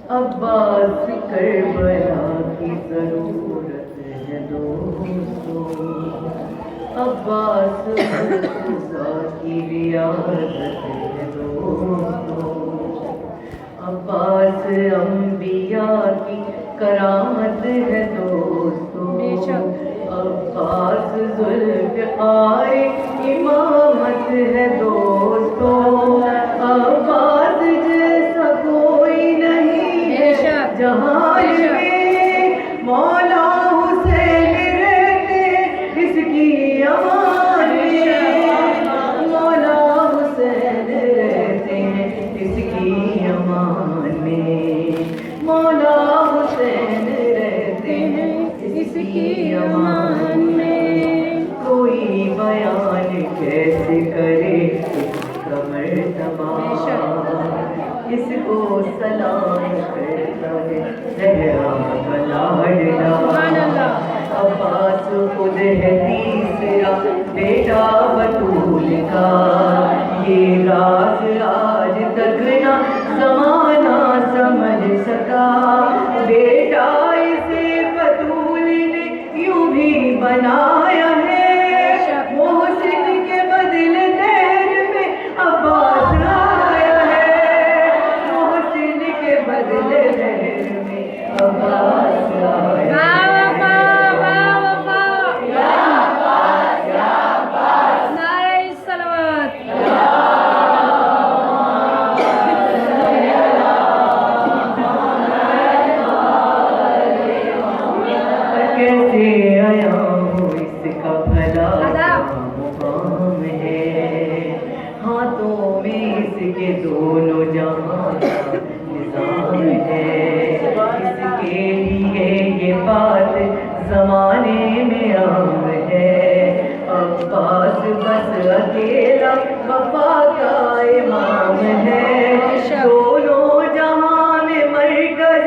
عباس کربلا کی ضرورت ہے دوستوں، عباس مرتضیٰ کی ریاضت ہے دوستوں، عباس انبیاء کی کرامت ہے دوستوں، عباس ذوالفقار امامت ہے دوستوں، عباس جیسا کوئی نہیں ہے جہان میں، مولا حسین رہتے اس کی امان میں، مولا حسین رہتے ہیں اس کی امان میں، مولا حسین رہتے ہیں اس کی امان میں، کوئی بیان کیسے کرے اس کا مرتبہ، اس کو سلام کرتا ہے زہرا کا لاڈلا، عباس خود ہے تیسرا بیٹا بطول کا، یہ راز آج تک نہ زمانہ سمجھ سکا، بیٹا اسے بطول نے یوں بھی بنایا ہے، محسن کے بدلے دہر میں عباس آیا ہے، محسن کے بدلے دہر میں عباس آیا ہے۔ کیسے آیا ہوں اس کا بھلا مقام ہے، ہاتھوں میں اس کے دونوں جہاں کا نظام ہے، اس کے لیے یہ بات زمانے میں عام ہے، عباس بس اکیلا وفا کا امام ہے، دونوں جہاں میں مرکز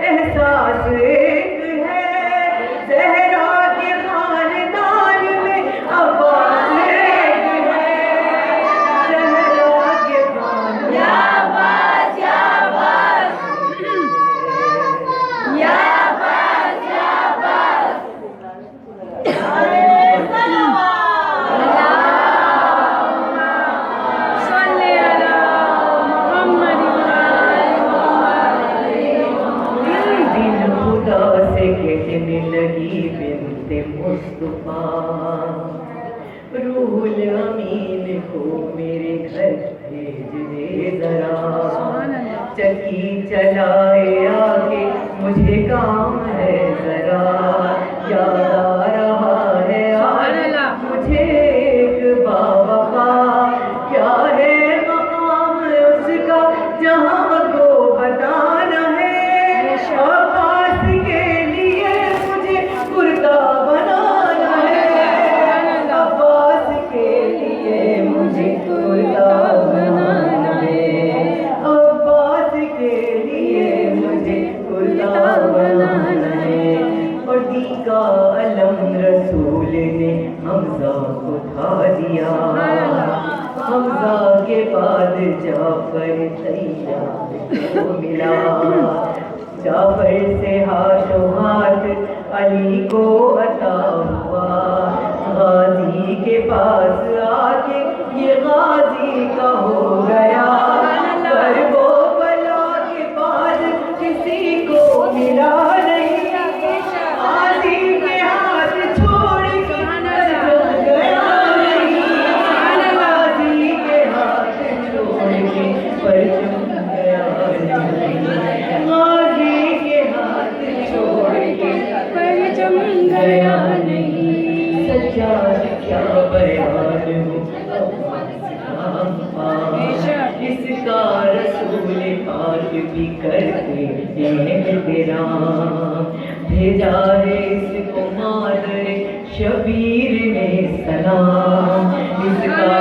احساس ایک ہے، زہرا کے خاندان میں عباس ایک ہے، زہرا کے خاندان یا عباس یا عباس یا عباس یا عباس، کہنے لگی بنت مصطفیٰ، روح الامین کو میرے گھر بھیج دے ذرا، چکی چلائے آگے مجھے کام ہے ذرا، یاد آ رہا ہے آج مجھے ایک باوفا، کیا ہے مقام اس کا جہاں کو بتانا ہے، عباس کے لیے مجھے کرتا بنانا ہے، عباس کے لیے مجھے کرتا بنانا ہے، عباس کے لیے مجھے کرتا بنانا ہے، اور دی کا علم رسول نے حمزہ کو اٹھا دیا، حمزہ کے بعد جعفر تیار کو ملا، جعفر سے ہاتھوں ہاتھ علی کو عطا ہوا، غازی کے پاس آ کے یہ غازی کا ہو گیا، پر وہ بلا کے بعد کسی کو ملا نہیں، غازی کے ہاتھ چھوڑ کے جل گیا نہیں، غازی کے ہاتھ چھوڑ کے پرچم گیا نہیں، غازی کے ہاتھ چھوڑ کے پرچم گیا نہیں، سجاد کیا بیان ہو اس کا رسول پاک بھی کرتے ہیں تیرا، بھیجا ہے اس کو مادر شبیر نے سلام، اس کا